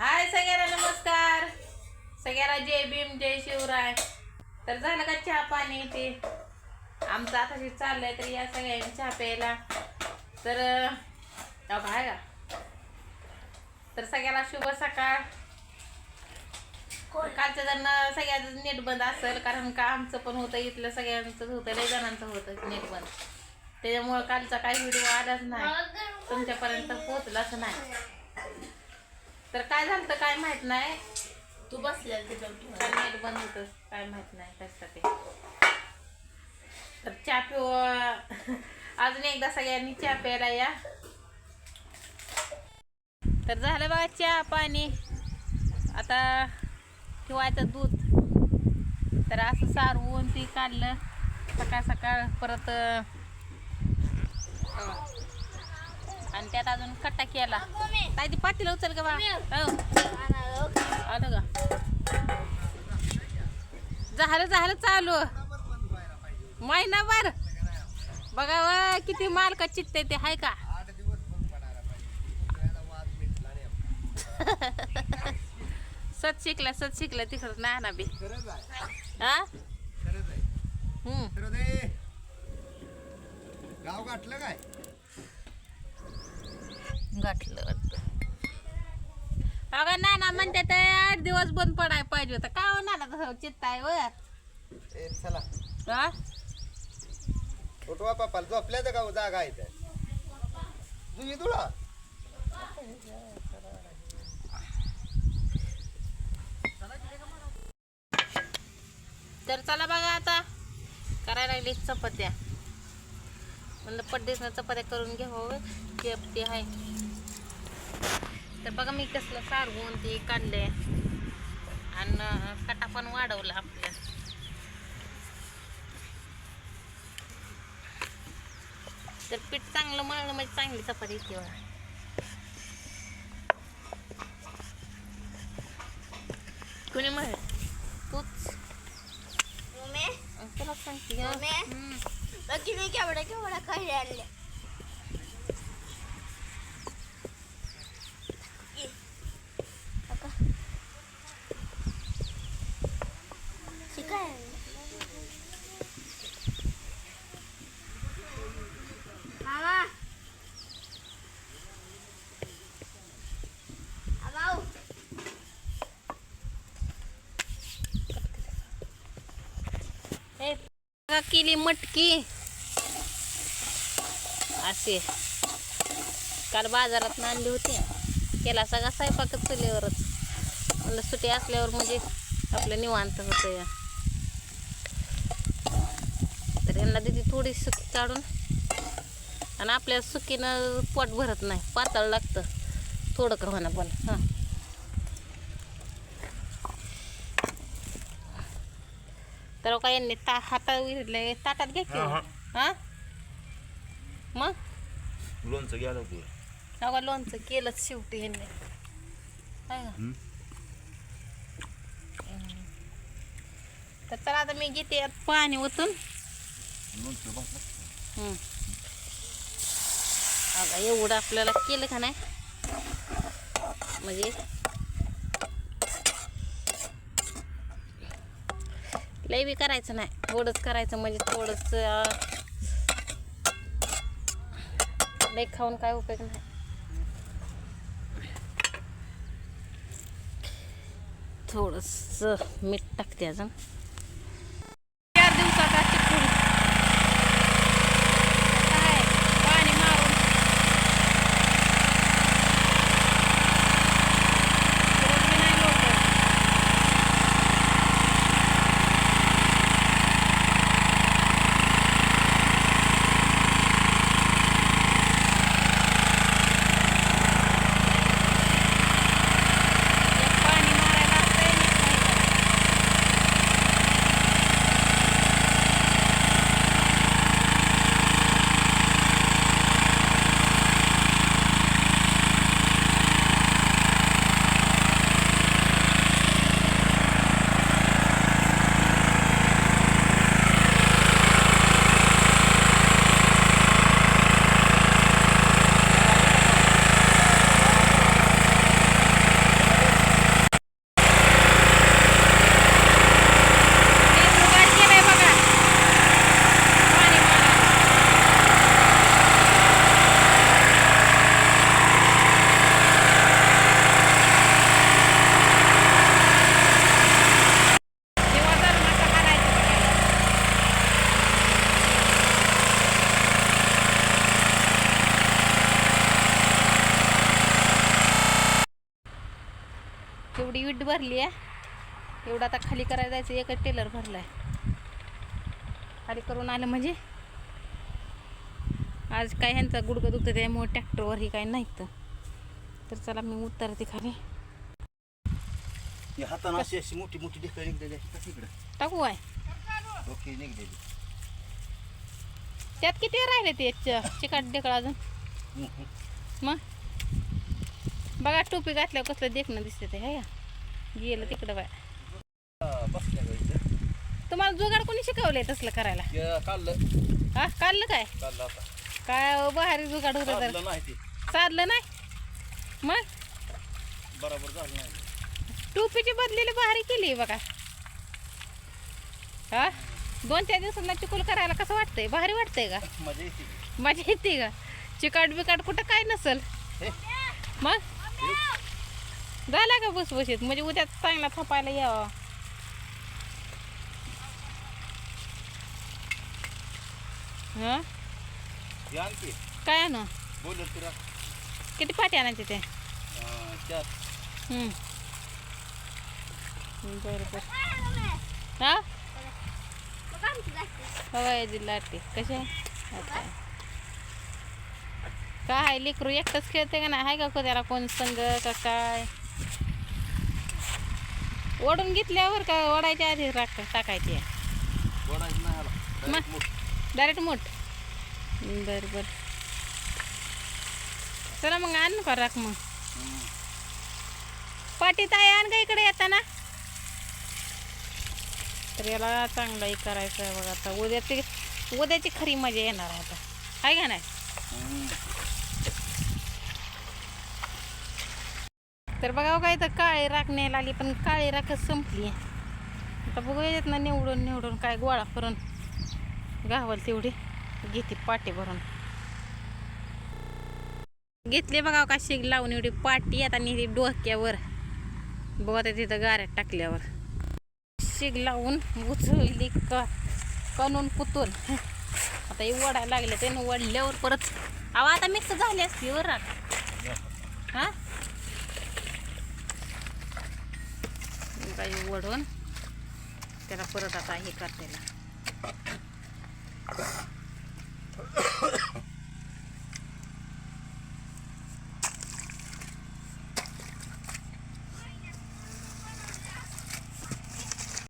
हाय सगळ्यांना नमस्कार. सगळ्यांना जय भीम जय शिवराय. तर झालं का चहा पाणी ते आमचं आता हे चाललंय. तर या सगळ्यांनी चहा प्यायला. तर आहे का तर सगळ्याला शुभ सकाळ. कालच्या जण सगळ्याच नेट बंद असेल कारण का आमचं पण होतं, इथलं सगळ्यांचं होतं, लय जणांचं होतं नेट बंद. त्याच्यामुळं कालचा काही व्हिडिओ आलाच नाही, तुमच्यापर्यंत पोहोचलाच नाही. तर काय झालं तर काय माहित नाही. तू बसल्या नेट बंद होतं काय माहित नाही त्यासाठी. तर चहा पिऊ अजून एकदा सगळ्यांनी चहा प्यायला या. तर झालं बघा चहा पाणी. आता ठेवायचं दूध. तर असं सारवून ती काढलं सकाळ सकाळ परत. आणि त्यात अजून खट्टा केला. काय ती पातीला उचल का बा. आलं का झालं चालू महिनाभर. बघा व किती मालका चित्ते ते हाय का. सत शिकला तिकडं ना ना बी. हा गाव गाठलं काय गाठलं वाटतं. बघा नाना म्हणते ते 8 दिवस बंद पडाय पाहिजे होतं. का हो नाना तसं चित्त आहे वर. चला हा उठवा पप्पा झोपल्याचं गाव जागा आहे त्या तुझी तुला. तर चला बघा आता करायला लागली चपात्या. म्हणलं पड्डीसनं चपात्या करून घ्यावं. ते आहे. तर बघा मी कसलं सारवून ते काढले आणि काटा पण वाढवला आपल्या. तर पीठ चांगलं मळलं म्हणजे चांगली चपाती येते बघा. कोणी मळ तूच तुला सांगते केवढा काही आणल्या शिकाय केली मटकी असे. काल बाजारात आणली होती. केला सगळा स्वयंपाक चुलीवरच. म्हणलं सुट्टी असल्यावर म्हणजे आपलं निवांत होतं या. तर यांना दिली थोडी सुकी काढून. आणि आपल्या सुकीनं पोट भरत नाही, पातळ लागतं थोडं का होणं पण. हां तर काय यांनी हातात विरले ताटात घ्या की. हा मग लोणचं गेलं तू नका लोणचं केलंच शेवटी यांनी. काय तर चला आता मी घेते यात पाणी ओतून. आता एवढं आपल्याला केलं का नाही म्हणजे लई बी करायचं नाही, थोडंच करायचं म्हणजे थोडंच. लई खाऊन काय उपयोग नाही. थोडंस मीठ टाकते अजून. 4 दिवसाचा चिकून काय पाणी मारून नाही लवकर. पाणी मारायला लागतंय. तेवढी वीट भरली आहे. एवढं आता खाली करायला जायचं. एकच टेलर भरलाय. खाली करून आलं म्हणजे आज काय ह्यांचा गुडघं दुखतं त्यामुळे ट्रॅक्टरवर ही काय नाही तर चला मी उतरते खाली. हातानं अशी अशी मोठी मोठी ढेकळं निघलेली आहे तिकडे टाकू आहे ओके निघलेली. त्यात किती राहिले ते चिकाट ढेकळं अजून. मग बघा टोपी घातल्यावर कसलं देखणं दिसते ते आहे का गेलं तिकडं बाय. बसल्या का इथं तुम्हाला जुगाड कोणी शिकवलंय तसलं करायला. काढलं हा काढलं काय काढलं आता काय बाहेर जुगाड होतं तर काढलं नाही ते साधलं नाही. मग बरोबर झालं नाही. टोपीची बदलेली भारी केली बघा. हा 2-4 दिवसांना चिकोल करायला कसं वाटतंय. भारी वाटतंय का. मजा येते. मजा येते का. चिकाट बिकाट कुठं काय नसल. मग झाला का बसबशीत म्हणजे उद्या चांगला थापायला यावं. हा हे आणखी काय आणू बोलत तुला किती पाटी आणायचे ते. 4 बरं बरं हा हवाय लाटे कसे अच्छा काय आहे लेकरू एकटंच खेळते का नाही. आहे का त्याला कोण संग का काय. ओढून घेतल्यावर का ओढायच्या आधी टाकायची बोलायचं नाही आला मग डायरेक्ट मोठ. बरं बरं चला मग आण का राख मग. पाटीत आहे आण का इकडे येताना. तर याला चांगलाही करायचं आहे बघा. आता उद्याची खरी मजा येणार आहे आता आहे का नाही. तर बघा काय तर काळी राख न्यायला आली पण काळी राखच संपली. आता बघूया येत ना निवडून काय गोळा करून गावाला तेवढी घेते पाटी भरून घेतली. बघा का शिग लावून एवढी पाटी आता नेली डोक्यावर. बघा तिथं गाऱ्यात टाकल्यावर शिग लावून उचलली का कणून पुतून आता हे वडायला लागले. त्यानं वडल्यावर परत आता मिक्स झाली असती वर हा काही वडून त्याला परत आता हे करते.